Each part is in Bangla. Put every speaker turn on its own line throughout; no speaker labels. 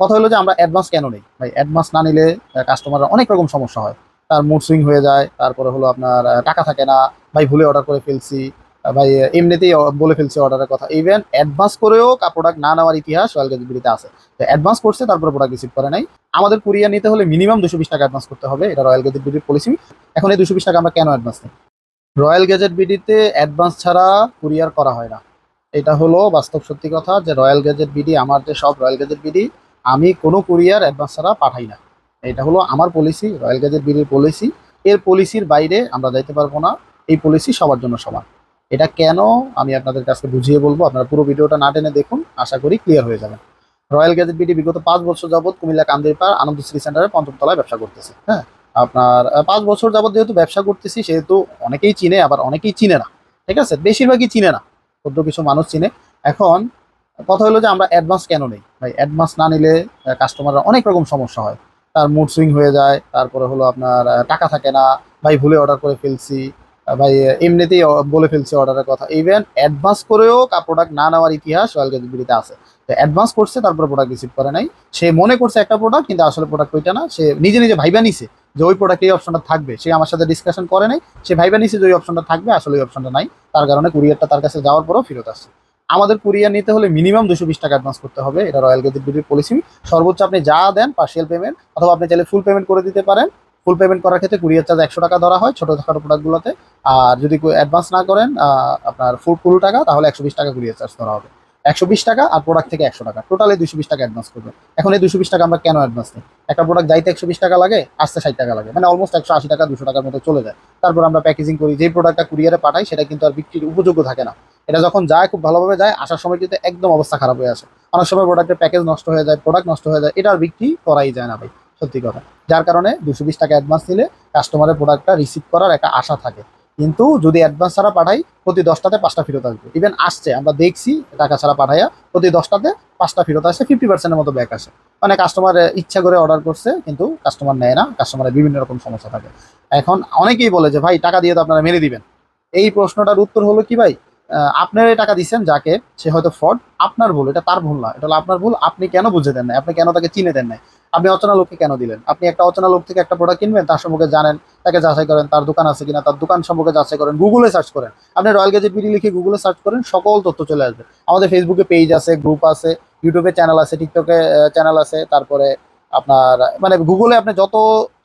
কথা হলো যে আমরা অ্যাডভান্স কেন নেই ভাই? অ্যাডভান্স না নিলে কাস্টমারের অনেক রকম সমস্যা হয়। তার মুড সুইং হয়ে যায়, তারপরে হলো আপনার টাকা থাকে না, ভাই ভুলে অর্ডার করে ফেলছি, ভাই এমনিতেই বলে ফেলছি অর্ডারের কথা। ইভেন অ্যাডভান্স করেও প্রোডাক্ট না নেওয়ার ইতিহাস রয়্যাল গ্যাজেটবিডিতে আছে। তো অ্যাডভান্স করছে তারপরে প্রোডাক্ট রিসিভ করে নাই। আমাদের কুরিয়ার নিতে হলে মিনিমাম 220 টাকা অ্যাডভান্স করতে হবে, এটা রয়্যাল গ্যাজেটবিডির পলিসি। এখন এই 220 টাকা আমরা কেন অ্যাডভান্স নিই? রয়্যাল গ্যাজেটবিডিতে অ্যাডভান্স ছাড়া কুরিয়ার করা হয় না। এটা হলো বাস্তব সত্যি কথা যে রয়্যাল গ্যাজেট বিডি, আমার যে সব রয়্যাল গ্যাজেট বিডি, আমি কোনো কুরিয়ার অ্যাডভান্স ছাড়া পাঠাই না। এটা হলো আমার পলিসি, রয়্যাল গ্যাজেট বিডির পলিসি। এর পলিসির বাইরে আমরা যাইতে পারবো না। এই পলিসি সবার জন্য সমান। এটা কেন আমি আপনাদের কাছে বুঝিয়ে বলবো, আপনারা পুরো ভিডিওটা না টেনে দেখুন, আশা করি ক্লিয়ার হয়ে যাবে। রয়্যাল গ্যাজেট বিডি বিগত 5 বছর যাবত কুমিল্লা কান্দিরপাড় আনন্দ সিটি সেন্টারে 5ম তলায় ব্যবসা করতেছে। হ্যাঁ, আপনার 5 বছর যাবত যেহেতু ব্যবসা করতেছি, সেহেতু অনেকেই চিনে, আবার অনেকেই চিনে না। ঠিক আছে, বেশিরভাগই চিনে না, ক্ষুদ্র কিছু মানুষ চিনে। এখন কথা হলো যে আমরা অ্যাডভান্স কেন নেই ভাই? অ্যাডভান্স না নিলে কাস্টমারের অনেক রকম সমস্যা হয়। তার মুড সুইং হয়ে যায়, তারপরে হলো আপনার টাকা থাকে না, ভাই ভুলে অর্ডার করে ফেলছি, ভাই এমনিতেই বলে ফেলছি অর্ডারের কথা। ইভেন অ্যাডভান্স করেও প্রোডাক্ট না নেওয়ার ইতিহাস রয়্যাল গ্যাজেটবিডিতে আছে। তো অ্যাডভান্স করছে তারপরে প্রোডাক্ট রিসিভ করে নাই। সে মনে করছে একটা প্রোডাক্ট, কিন্তু আসলে প্রোডাক্ট ওইটা না। সে নিজে নিজে ভাইবা নিছে যে ওই প্রোডাক্ট এই অপশনটা থাকবে, সে আমার সাথে ডিসকাশন করে নাই। সে ভাইবা নিছে যে ওই অপশনটা থাকবে, আসলে ওই অপশনটা নাই। তার কারণে কুরিয়ারটা তার কাছে যাওয়ার পরও ফেরত আসছে। আমাদের কুরিয়ার নিতে হলে মিনিমাম 220 টাকা অ্যাডভান্স করতে হবে, এটা রয়্যাল গ্যাজেটবিডির পলিসি। সর্বোচ্চ আপনি যা দেন পার্সিয়াল পেমেন্ট, অথবা আপনি চাইলে ফুল পেমেন্ট করে দিতে পারেন। ফুল পেমেন্ট করার ক্ষেত্রে কুরিয়ার চার্জ 100 টাকা ধরা হয় ছোটখাটো প্রোডাক্টগুলোতে। আর যদি অ্যাডভান্স না করেন আপনার ফুল টাকা, তাহলে 120 টাকা কুরিয়ার চার্জ ধরা হবে। 120 টাকা আর প্রোডাক্ট থেকে 100 টাকা, টোটালি 220 টাকা অ্যাডভান্স করবে। এখন এই 220 টাকা আমরা কেন অ্যাডভান্স নিই? একটা প্রোডাক্ট যাইতে 120 টাকা লাগে, আসতে 60 টাকা লাগে, মানে অলমোস্ট 180 টাকা 200 টাকার মতো চলে যায়। তারপর আমরা প্যাকেজিং করি, যেই প্রোডাক্টটা কুরিয়ারে পাঠাই সেটা কিন্তু আর বিক্রির উপযোগ্য থাকে না। এটা যখন যায় খুব ভালোভাবে যায়, আসার সময় কিন্তু একদম অবস্থা খারাপ হয়ে আসে। অনেক সময় প্রোডাক্টের প্যাকেজ নষ্ট হয়ে যায়, প্রোডাক্ট নষ্ট হয়ে যায়, এটা আর বিক্রি করাই যায় না ভাই, সত্যি কথা। যার কারণে 220 টাকা অ্যাডভান্স নিলে কাস্টমারের প্রোডাক্টটা রিসিভ করার একটা আশা থাকে। কিন্তু যদি অ্যাডভান্স ছাড়া পাঠাই, প্রতি 10টাতে 5টা ফেরত আসবে। ইভেন আসছে, আমরা দেখছি, টাকা ছাড়া পাঠাইয়া প্রতি 10টাতে 5টা ফেরত আসে, 50%-এর মতো ব্যাক আসে। মানে কাস্টমার ইচ্ছা করে অর্ডার করছে, কিন্তু কাস্টমার নেয় না, কাস্টমারের বিভিন্ন রকম সমস্যা থাকে। এখন অনেকেই বলে যে ভাই টাকা দিয়ে তো আপনারা মেরে দিবেন। এই প্রশ্নটার উত্তর হলো কি ভাই, আপনার এই টাকা দিচ্ছেন যাকে, সে হয়তো ফ্রড, আপনার ভুল, এটা তার ভুল না, এটা হলো আপনার ভুল। আপনি কেন বুঝে দেন নাই? আপনি কেন তাকে চিনে দেন নাই? আপনি অচেনা লোককে কেন দিলেন? আপনি একটা অচেনা লোক থেকে একটা প্রোডাক্ট কিনবেন, তার সম্পর্কে জানেন, তাকে যাচাই করেন, তার দোকান আছে কিনা, তার দোকান সম্পর্কে যাচাই করেন, গুগলে সার্চ করেন। আপনি রয়্যাল গ্যাজেট বিডি লিখে গুগলে সার্চ করেন, সকল তথ্য চলে আসবে। আমাদের ফেসবুকে পেজ আছে, গ্রুপ আছে, ইউটিউবে চ্যানেল আছে, টিকটকে চ্যানেল আছে। তারপরে আপনার মানে গুগলে আপনি যত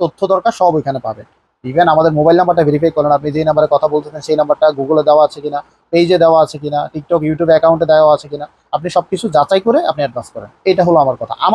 তথ্য দরকার সব ওইখানে পাবেন। ইভেন আমাদের মোবাইল নাম্বারটা ভেরিফাই করেন, আপনি যে নাম্বারে কথা বলতেছেন সেই নাম্বারটা গুগলে দেওয়া আছে কিনা, পেজে দেওয়া আছে কিনা, টিকটক ইউটিউব অ্যাকাউন্টে দেওয়া আছে কিনা। আপনি সবকিছু যাচাই করে আপনি অ্যাডভান্স করেন। এটা হলো আমার কথা। আমার